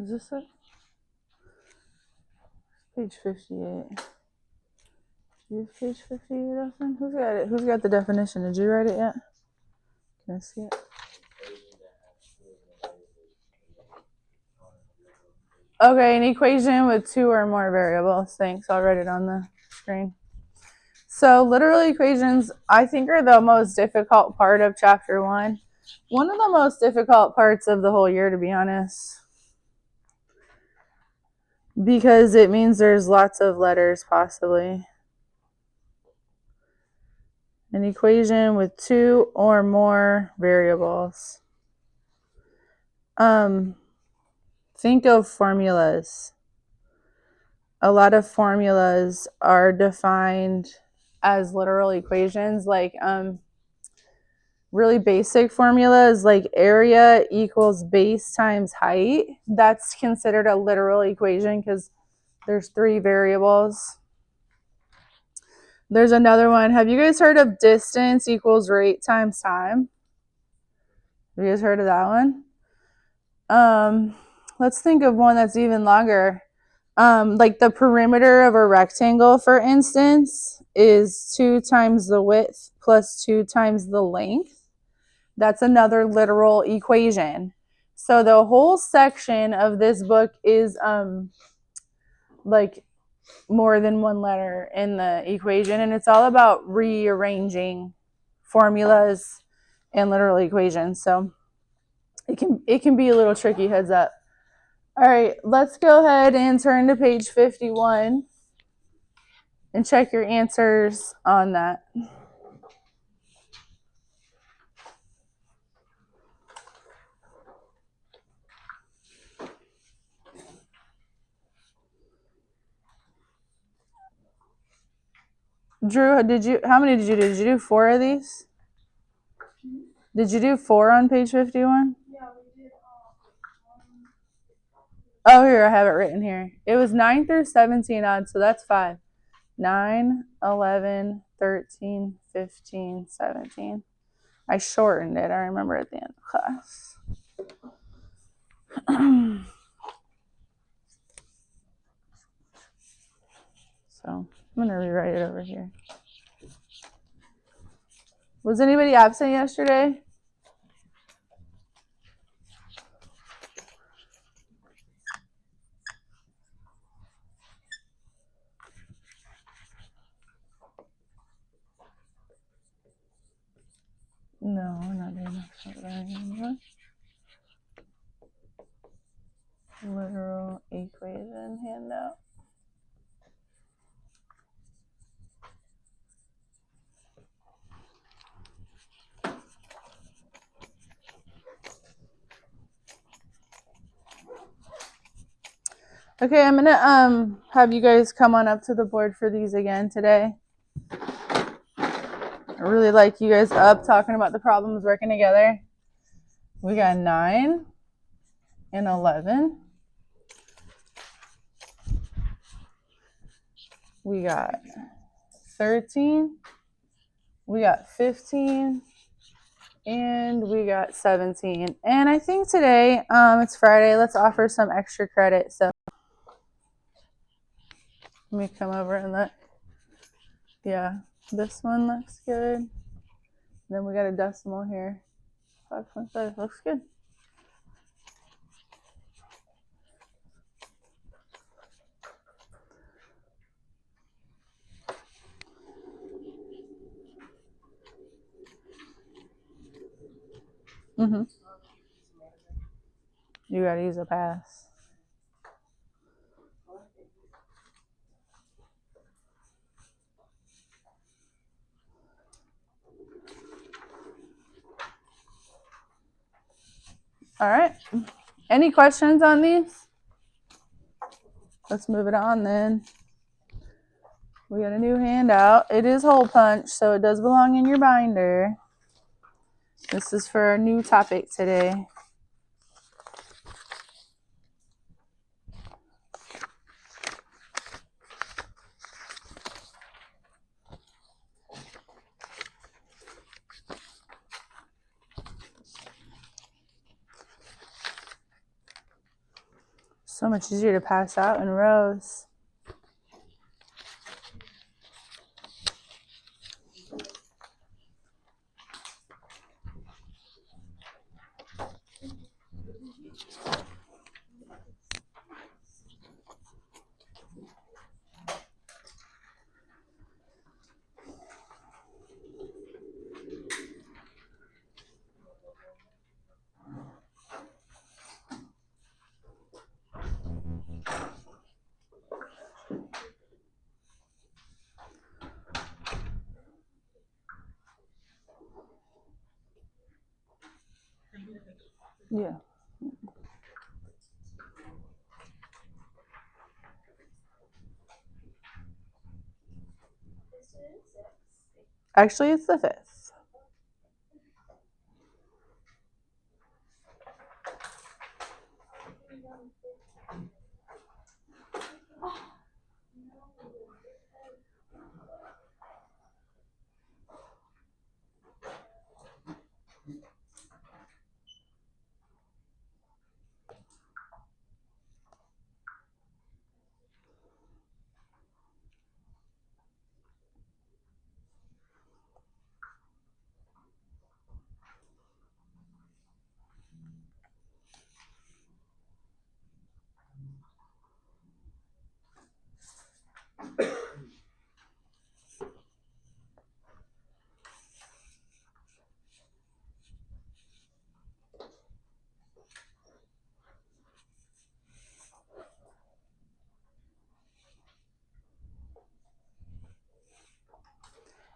Is this it? Page 58. Do you have page 58 open? Who's got it? Who's got the definition? Did you write it yet? Can I see it? Okay, an equation with two or more variables. Thanks. I'll write it on the screen. So literal equations, I think, are the most difficult part of chapter 1. One of the most difficult parts of the whole year, to be honest. Because it means there's lots of letters, possibly. An equation with two or more variables. Think of formulas. A lot of formulas are defined as literal equations, like really basic formulas like area equals base times height. That's considered a literal equation because there's 3 variables. There's another one. Have you guys heard of distance equals rate times time? Have you guys heard of that one? Let's think of one that's even longer. Like the perimeter of a rectangle, for instance, is 2 times the width plus 2 times the length. That's another literal equation. So the whole section of this book is like more than one letter in the equation, and it's all about rearranging formulas and literal equations. So it can be a little tricky, heads up. All right, let's go ahead and turn to page 51 and check your answers on that. Drew, how many did you do? Did you do 4 of these? Did you do 4 on page 51? Yeah, we did. Oh, here, I have it written here. It was 9 through 17 odd, so that's 5. 9, 11, 13, 15, 17. I shortened it, I remember, at the end of class. So I'm going to rewrite it over here. Was anybody absent yesterday? No, we're not doing that anymore. Literal equation handout. Okay, I'm gonna have you guys come on up to the board for these again today. I really like you guys up talking about the problems working together. We got 9 and 11. We got 13. We got 15. And we got 17. And I think today, it's Friday. Let's offer some extra credit. So let me come over and look. Yeah, this one looks good. Then we got a decimal here. 5.5 looks good. Mm-hmm. You gotta use a pass. All right. Any questions on these? Let's move it on then. We got a new handout. It is hole punch, so it does belong in your binder. This is for our new topic today. So much easier to pass out in rows. Yeah. Actually, it's the 5th.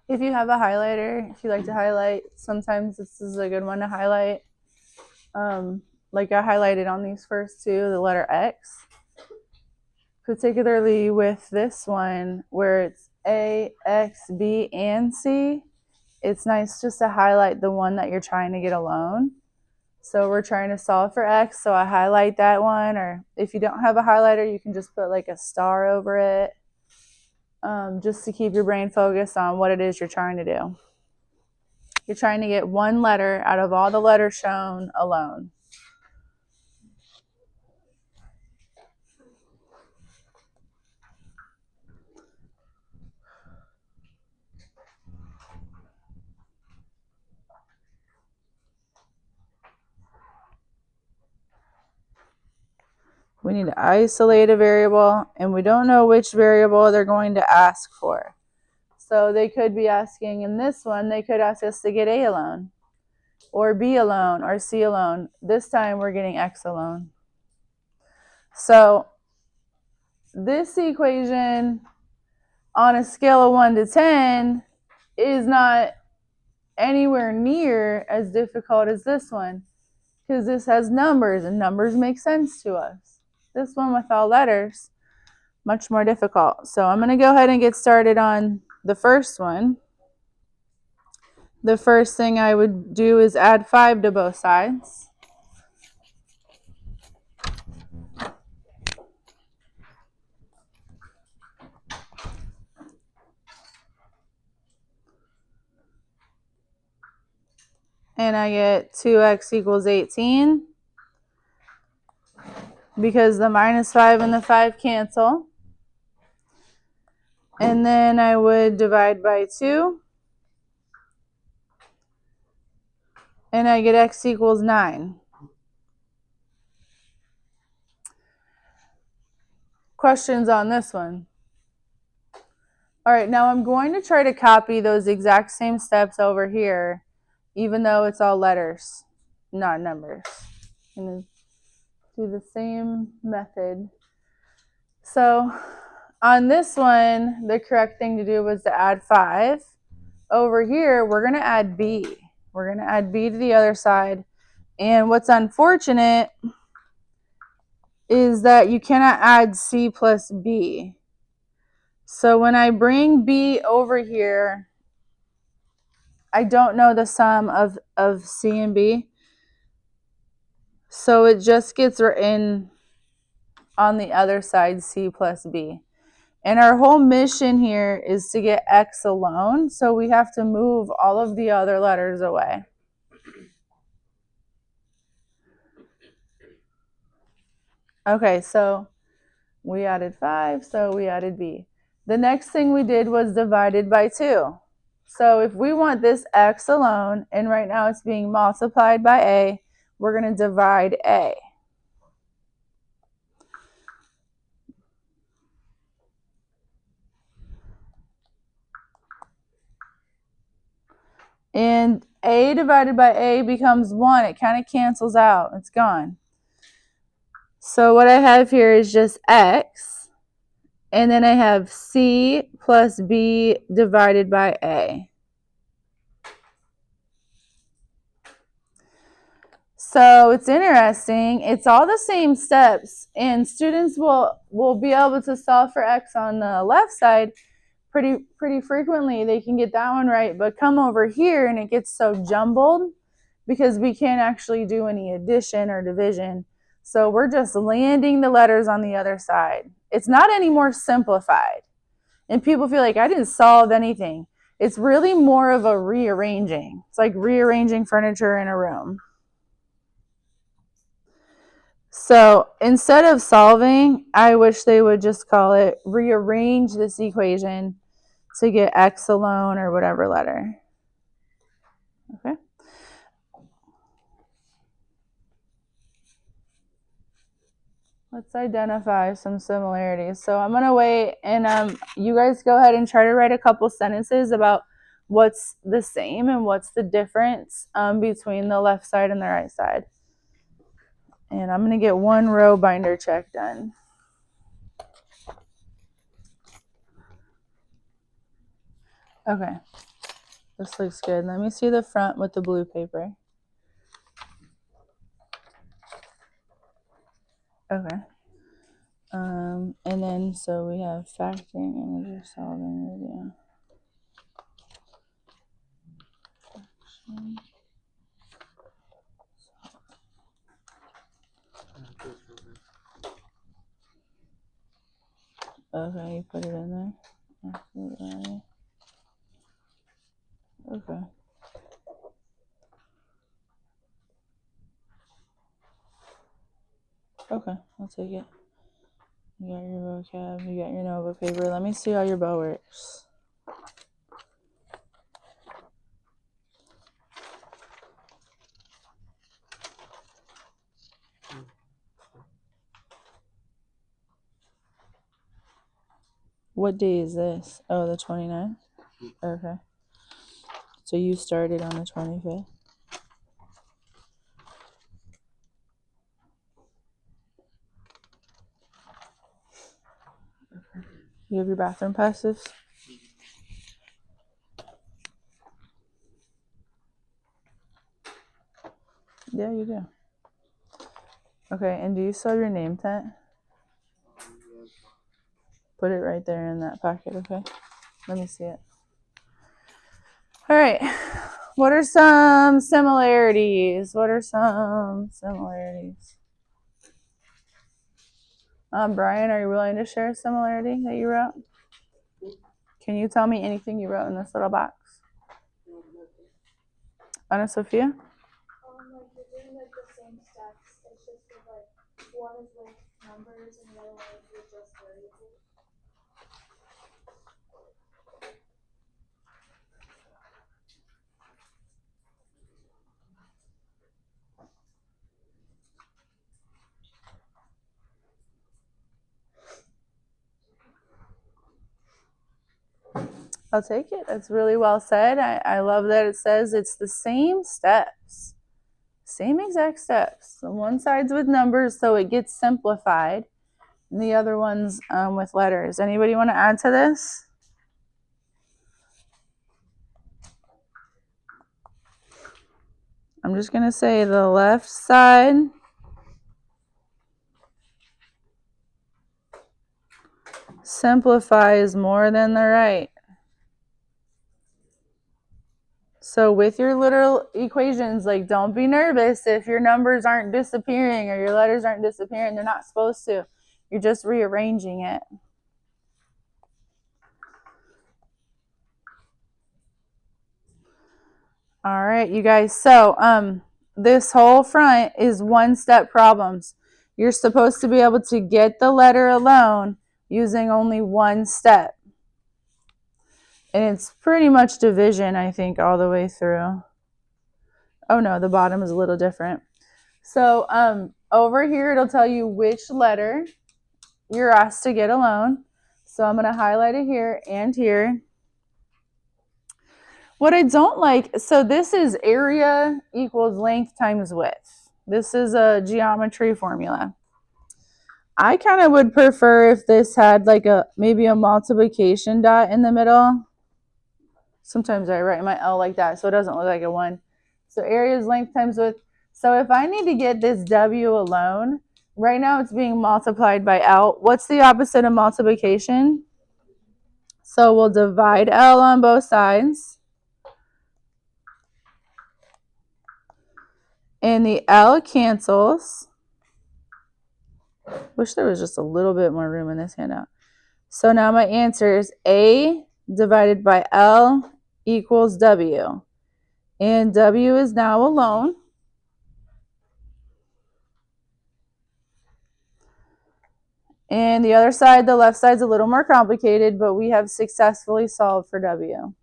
If you have a highlighter, if you like to highlight, sometimes this is a good one to highlight. Like I highlighted on these first two, the letter X. Particularly with this one where it's A, X, B, and C, it's nice just to highlight the one that you're trying to get alone. So we're trying to solve for X, so I highlight that one, or if you don't have a highlighter, you can just put like a star over it, just to keep your brain focused on what it is you're trying to do. You're trying to get one letter out of all the letters shown alone. We need to isolate a variable, and we don't know which variable they're going to ask for. So they could be asking in this one, they could ask us to get A alone, or B alone, or C alone. This time we're getting X alone. So this equation on a scale of 1 to 10 is not anywhere near as difficult as this one, because this has numbers, and numbers make sense to us. This one with all letters, much more difficult. So I'm going to go ahead and get started on the first one. The first thing I would do is add 5 to both sides. And I get 2x equals 18 because the minus 5 and the 5 cancel. And then I would divide by 2. And I get x equals 9. Questions on this one? All right, now I'm going to try to copy those exact same steps over here, even though it's all letters, not numbers. I'm going to do the same method. So on this one, the correct thing to do was to add 5. Over here, we're going to add B. We're going to add B to the other side. And what's unfortunate is that you cannot add C plus B. So when I bring B over here, I don't know the sum of C and B. So it just gets written on the other side, C plus B. And our whole mission here is to get X alone. So we have to move all of the other letters away. Okay, so we added 5, so we added B. The next thing we did was divided by 2. So if we want this x alone, and right now it's being multiplied by A, we're going to divide A. And A divided by A becomes 1. It kind of cancels out. It's gone. So what I have here is just x. And then I have C plus B divided by A. So it's interesting. It's all the same steps. And students will be able to solve for x on the left side pretty frequently. They can get that one right. But come over here and it gets so jumbled because we can't actually do any addition or division. So we're just landing the letters on the other side. It's not any more simplified. And people feel like I didn't solve anything. It's really more of a rearranging. It's like rearranging furniture in a room. So instead of solving, I wish they would just call it rearrange this equation to get x alone or whatever letter. Okay. Let's identify some similarities. So I'm going to wait and you guys go ahead and try to write a couple sentences about what's the same and what's the difference between the left side and the right side. And I'm going to get one row binder check done. Okay. This looks good. Let me see the front with the blue paper. Okay. And then so we have factoring, integer solving, review. Okay, you put it in there. Absolutely. Okay. Okay, I'll take it. You got your vocab, you got your notebook paper. Let me see how your bow works. What day is this? Oh, the 29th? Okay. So you started on the 25th? You have your bathroom passes? Yeah, you do. Okay, and do you still have your name tag? Put it right there in that pocket, okay? Let me see it. All right. What are some similarities? Brian, are you willing to share a similarity that you wrote? Can you tell me anything you wrote in this little box? Ana Sophia? Like you're doing like the same steps. It's just that like one is with numbers and the other one is with just variables. I'll take it. That's really well said. I love that it says it's the same steps. Same exact steps. So one side's with numbers, so it gets simplified. And the other one's with letters. Anybody want to add to this? I'm just going to say the left side simplifies more than the right. So with your little equations, like don't be nervous if your numbers aren't disappearing or your letters aren't disappearing. They're not supposed to. You're just rearranging it. All right, you guys. So this whole front is one-step problems. You're supposed to be able to get the letter alone using only one step. And it's pretty much division, I think, all the way through. Oh no, the bottom is a little different. So over here, it'll tell you which letter you're asked to get alone. So I'm going to highlight it here and here. What I don't like, so this is area equals length times width. This is a geometry formula. I kind of would prefer if this had like maybe a multiplication dot in the middle. Sometimes I write my L like that so it doesn't look like a 1. So area is length times width. So if I need to get this W alone, right now it's being multiplied by L. What's the opposite of multiplication? So we'll divide L on both sides. And the L cancels. Wish there was just a little bit more room in this handout. So now my answer is A divided by L equals W. And W is now alone. And the other side, the left side's a little more complicated, but we have successfully solved for W.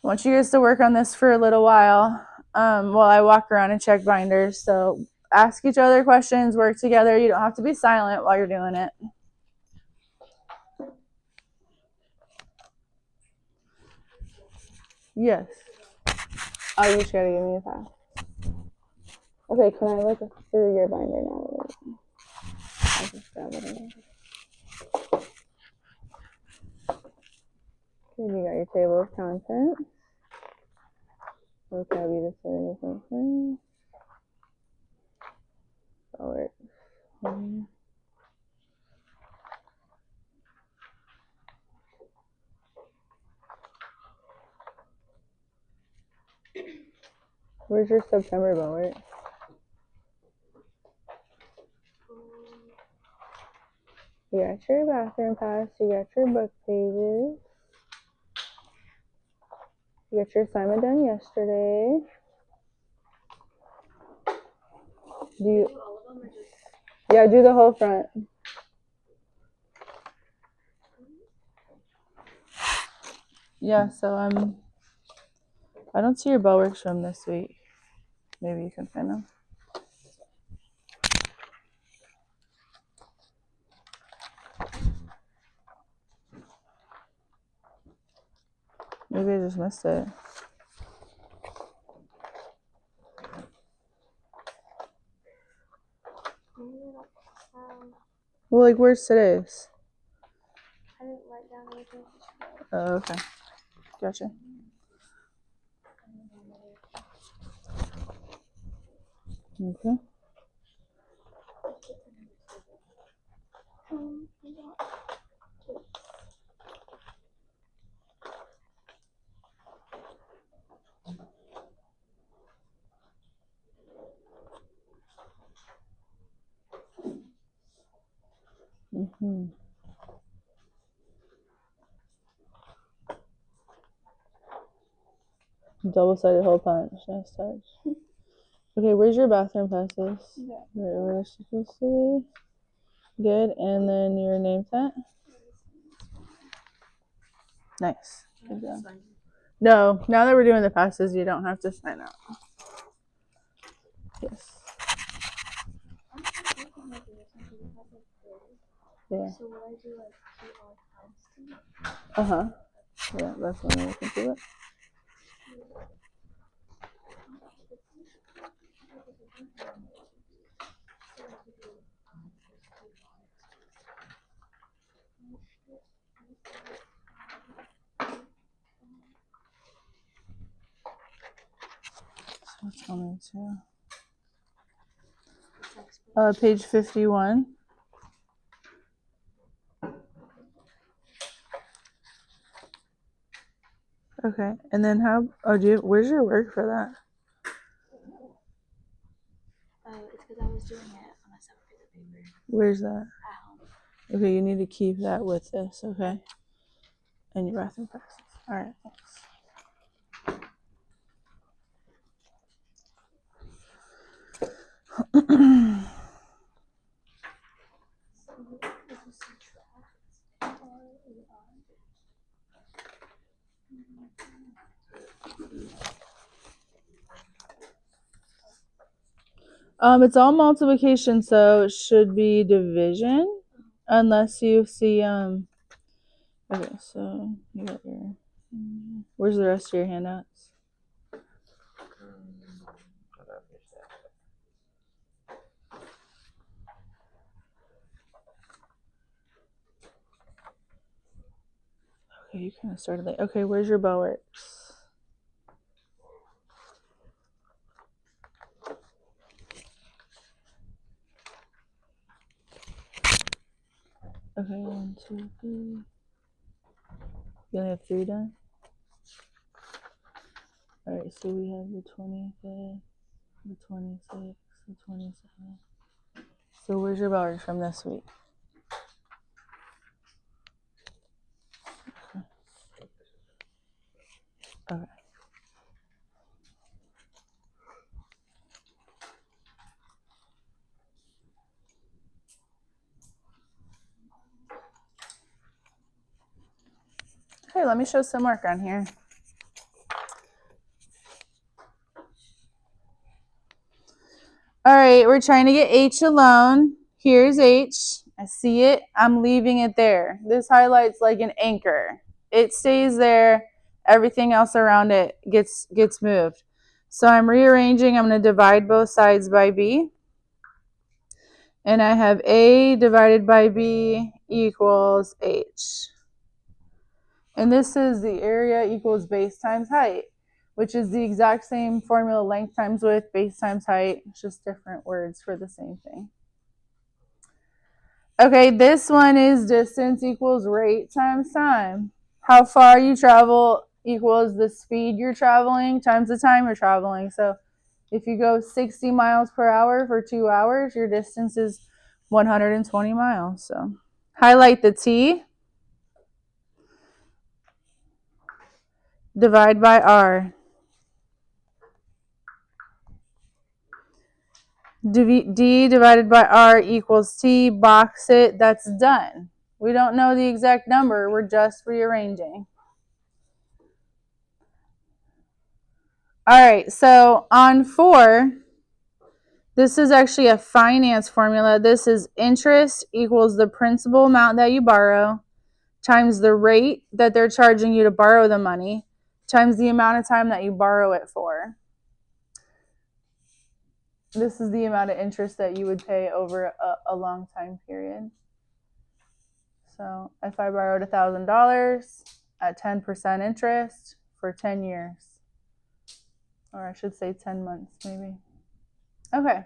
I want you guys to work on this for a little while while I walk around and check binders. So ask each other questions, work together. You don't have to be silent while you're doing it. Yes. Oh, you just gotta give me a pass. Okay, can I look through your binder now? I'll just grab it again. Okay, you got your table of contents. Okay, we just did anything. Forward. Where's your September bullet? You got your bathroom pass, you got your book pages, you got your assignment done yesterday. Yeah, do the whole front. Yeah, so I don't see your bell works from this week. Maybe you can find them. Maybe I just missed it. Well, like, where's today's? I didn't write down anything. Oh, okay. Gotcha. Okay. Double-sided hole punch. Nice touch. Okay, where's your bathroom passes? Yeah. Right where they're supposed to be. Good. And then your name tag? Nice. Good job. No, now that we're doing the passes, you don't have to sign out. Yes. Yeah. So what I do, like, keep all counts. Uh-huh. Yeah, that's when I look into it. So it's only two. Page 51. Okay, and then where's your work for that? It's because I was doing it on a separate piece of paper. Where's that? At home. Okay, you need to keep that with this, okay? And your bathroom passes. All right, thanks. It's all multiplication, so it should be division, unless you see Okay, so you got your. Where's the rest of your handouts? Okay, you kind of started late. Okay, where's your bow works? Okay, 1, 2, 3. You only have 3 done? Alright, so we have the 25th, the 26th, the 27th. So where's your bow works from this week? Okay. Okay, let me show some work on here. All right, we're trying to get H alone. Here's H. I see it. I'm leaving it there. This highlights like an anchor. It stays there. Everything else around it gets moved. So I'm rearranging. I'm going to divide both sides by B. And I have A divided by B equals H. And this is the area equals base times height, which is the exact same formula, length times width, base times height. It's just different words for the same thing. Okay, this one is distance equals rate times time. How far you travel equals the speed you're traveling times the time you're traveling. So if you go 60 miles per hour for 2 hours, your distance is 120 miles. So highlight the T. Divide by R. D divided by R equals T. Box it. That's done. We don't know the exact number. We're just rearranging. All right, so on 4, this is actually a finance formula. This is interest equals the principal amount that you borrow times the rate that they're charging you to borrow the money times the amount of time that you borrow it for. This is the amount of interest that you would pay over a long time period. So if I borrowed $1,000 at 10% interest for 10 years, or I should say 10 months maybe. Okay,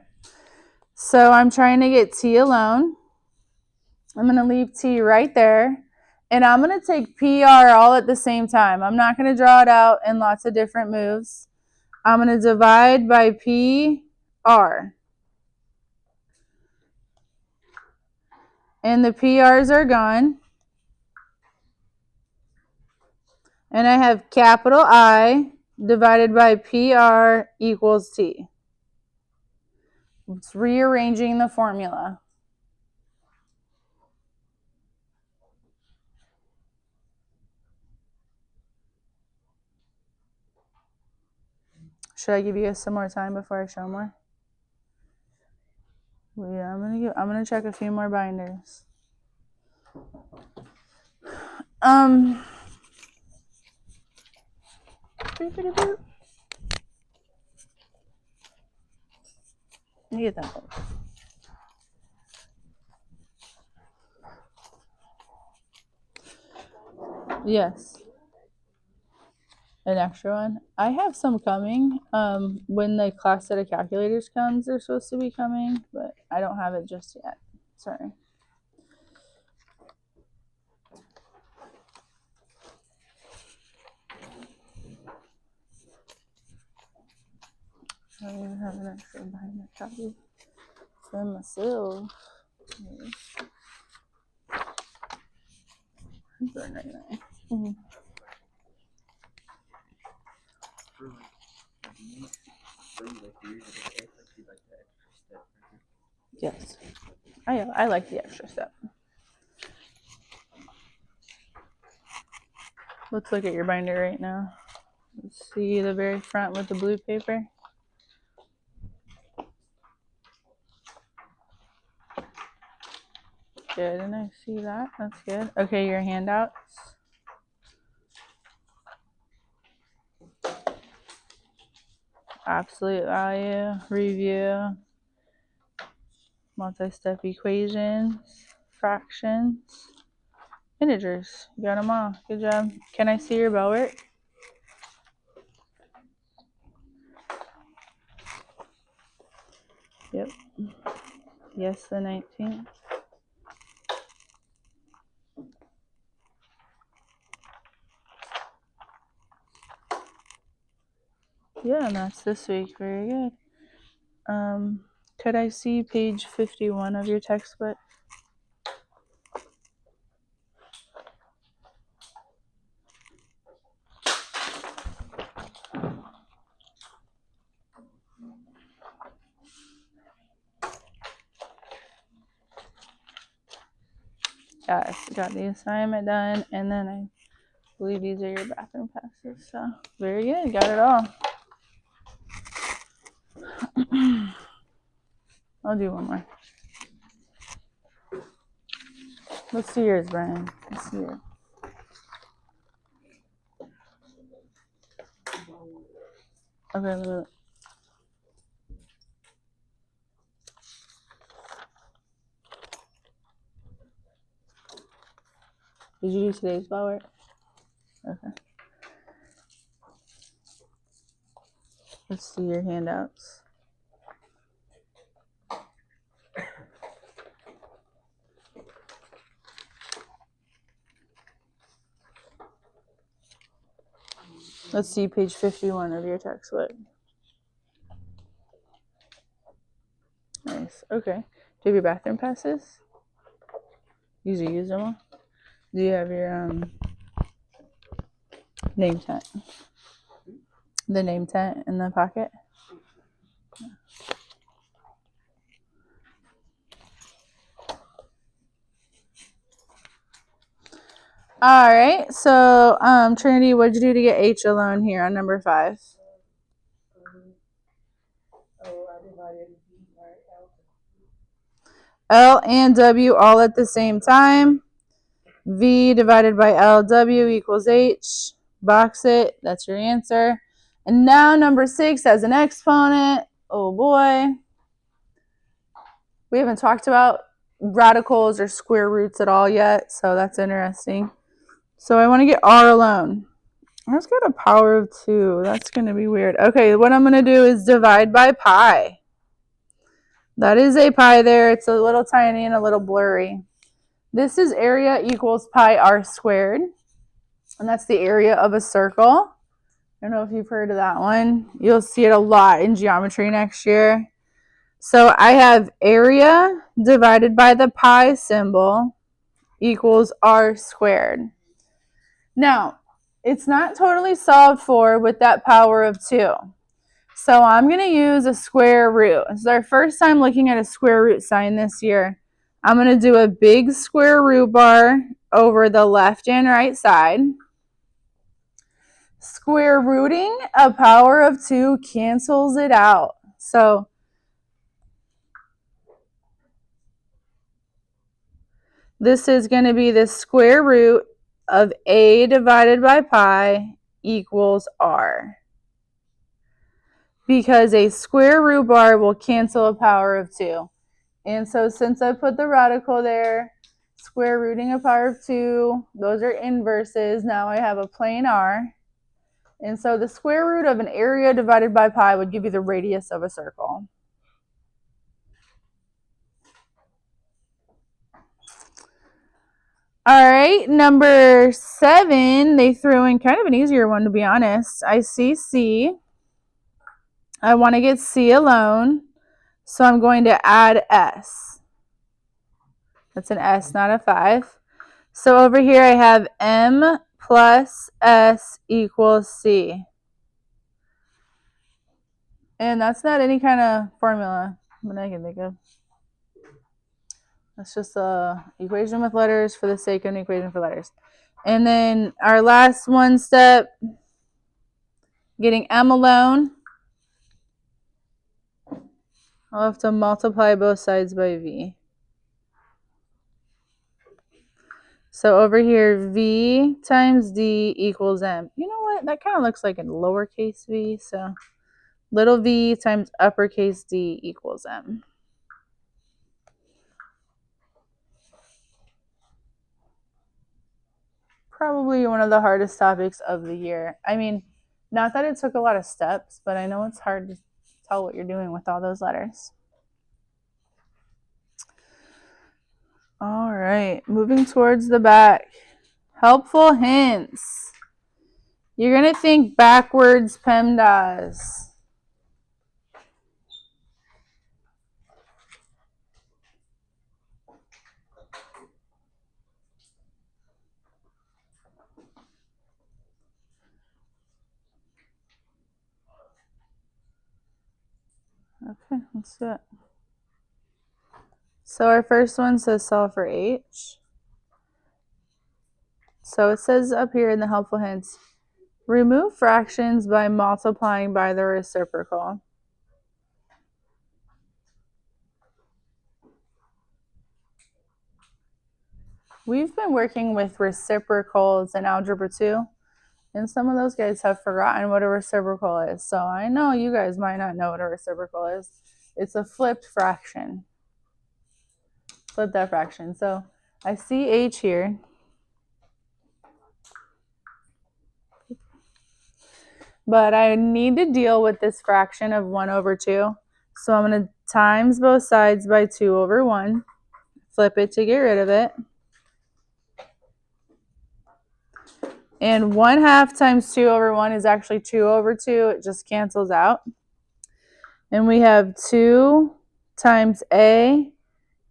so I'm trying to get T alone. I'm going to leave T right there. And I'm going to take PR all at the same time. I'm not going to draw it out in lots of different moves. I'm going to divide by PR. And the PRs are gone. And I have capital I divided by PR equals T. It's rearranging the formula. Should I give you guys some more time before I show more? Yeah, I'm gonna check a few more binders. Let me get that one. Yes. An extra one. I have some coming. When the class set of calculators comes, they're supposed to be coming, but I don't have it just yet. Sorry. I don't even have an extra binder copy for myself. Mm-hmm. Yes. I like the extra step. Let's look at your binder right now. Let's see the very front with the blue paper. Good, and I see that. That's good. Okay, your handouts. Absolute value, review, multi-step equations, fractions, integers. You got them all. Good job. Can I see your bell work? Yep. Yes, the 19th. Yeah, and that's this week. Very good. Could I see page 51 of your textbook? Yes, got the assignment done, and then I believe these are your bathroom passes. So very good, got it all. I'll do one more. Let's see yours, Brian. Let's see yours. Okay, look. Did you do today's bell work? Okay. Let's see your handouts. Let's see page 51 of your textbook. Nice. Okay. Do you have your bathroom passes? Usually use them all. Do you have your name tent? The name tent in the pocket? All right. So, Trinity, what'd you do to get H alone here on number 5? L and W all at the same time. V divided by LW equals H. Box it. That's your answer. And now number 6 has an exponent. Oh boy. We haven't talked about radicals or square roots at all yet, so that's interesting. So I want to get R alone. R's got a power of 2. That's going to be weird. Okay, what I'm going to do is divide by pi. That is a pi there. It's a little tiny and a little blurry. This is area equals pi r squared. And that's the area of a circle. I don't know if you've heard of that one. You'll see it a lot in geometry next year. So I have area divided by the pi symbol equals r squared. Now, it's not totally solved for with that power of 2. So I'm going to use a square root. This is our first time looking at a square root sign this year. I'm going to do a big square root bar over the left and right side. Square rooting a power of 2 cancels it out. So this is going to be the square root of a divided by pi equals r. Because a square root bar will cancel a power of 2. And so since I put the radical there, square rooting a power of 2, those are inverses. Now I have a plain r. And so the square root of an area divided by pi would give you the radius of a circle. All right, number 7, they threw in kind of an easier one, to be honest. I see C. I want to get C alone, so I'm going to add S. That's an S, not a 5. So over here I have M plus S equals C. And that's not any kind of formula that I can think of. That's just a equation with letters for the sake of an equation for letters. And then our last one step, getting M alone, I'll have to multiply both sides by V. So over here, V times D equals M. You know what? That kind of looks like a lowercase v. So little v times uppercase D equals M. Probably one of the hardest topics of the year. I mean, not that it took a lot of steps, but I know it's hard to tell what you're doing with all those letters. All right, moving towards the back. Helpful hints. You're going to think backwards PEMDAS. Okay, let's do it. So our first one says solve for H. So it says up here in the helpful hints, remove fractions by multiplying by the reciprocal. We've been working with reciprocals in Algebra 2, and some of those guys have forgotten what a reciprocal is. So I know you guys might not know what a reciprocal is. It's a flipped fraction. Flip that fraction. So I see H here. But I need to deal with this fraction of 1 over 2. So I'm going to times both sides by 2 over 1. Flip it to get rid of it. And 1/2 times 2 over 1 is actually 2 over 2. It just cancels out. And we have 2 times A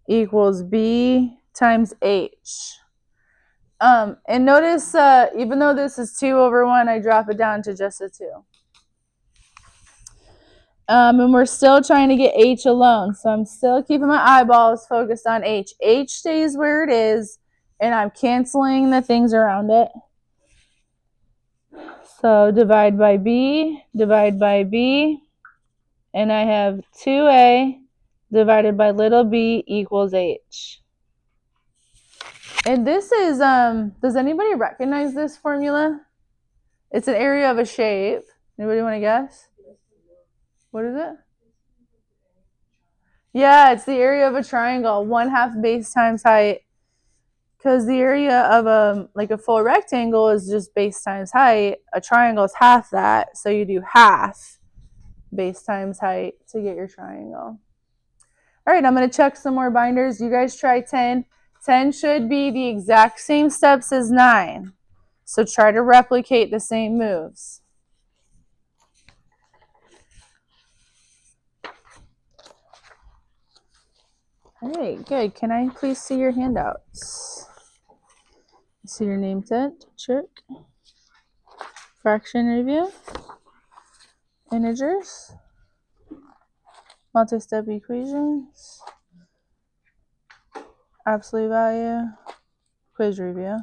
equals B times H. And notice, even though this is 2 over 1, I drop it down to just a 2. And we're still trying to get H alone. So I'm still keeping my eyeballs focused on H. H stays where it is, and I'm canceling the things around it. So divide by B, and I have 2A divided by little b equals H. And this is, does anybody recognize this formula? It's an area of a shape. Anybody want to guess? What is it? Yeah, it's the area of a triangle. 1/2 base times height. Because the area of a full rectangle is just base times height. A triangle is half that. So you do half base times height to get your triangle. All right, I'm going to check some more binders. You guys try 10. 10 should be the exact same steps as 9. So try to replicate the same moves. All right, good. Can I please see your handouts? See your name tag, check. Fraction review. Integers. Multi-step equations. Absolute value. Quiz review.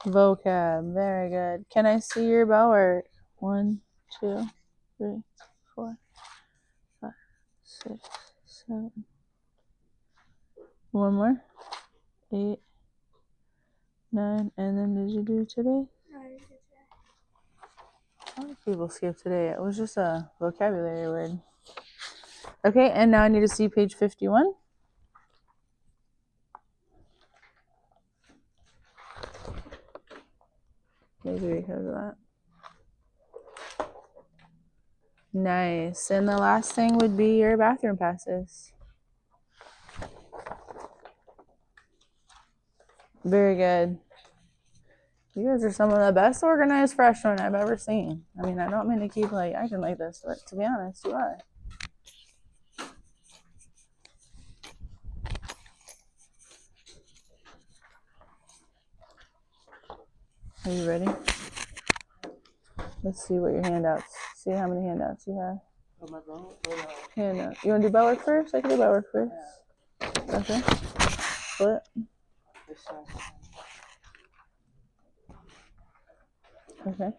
Vocab. Very good. Can I see your bell work? 1, 2, 3, 4, 5, 6, 7. One more. 8, 9. And then did you do today? No, I didn't do today. A lot of people skip today. It was just a vocabulary word. Okay, and now I need to see page 51. Maybe because of that. Nice. And the last thing would be your bathroom passes. Very good. You guys are some of the best organized freshmen I've ever seen. I mean, I don't mean to keep acting like this, but to be honest, you are. Are you ready? Let's see what your handouts. See how many handouts you have. Handout. You want to do bell work first? I can do bell work first. Okay. Split. Okay.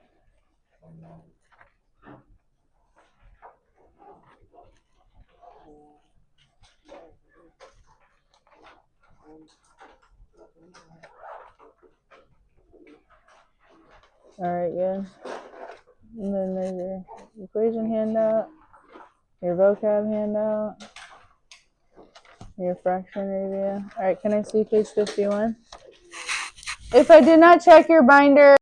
All right, good. And then there's your equation handout, your vocab handout, your fraction review. All right, can I see page 51? If I did not check your binder,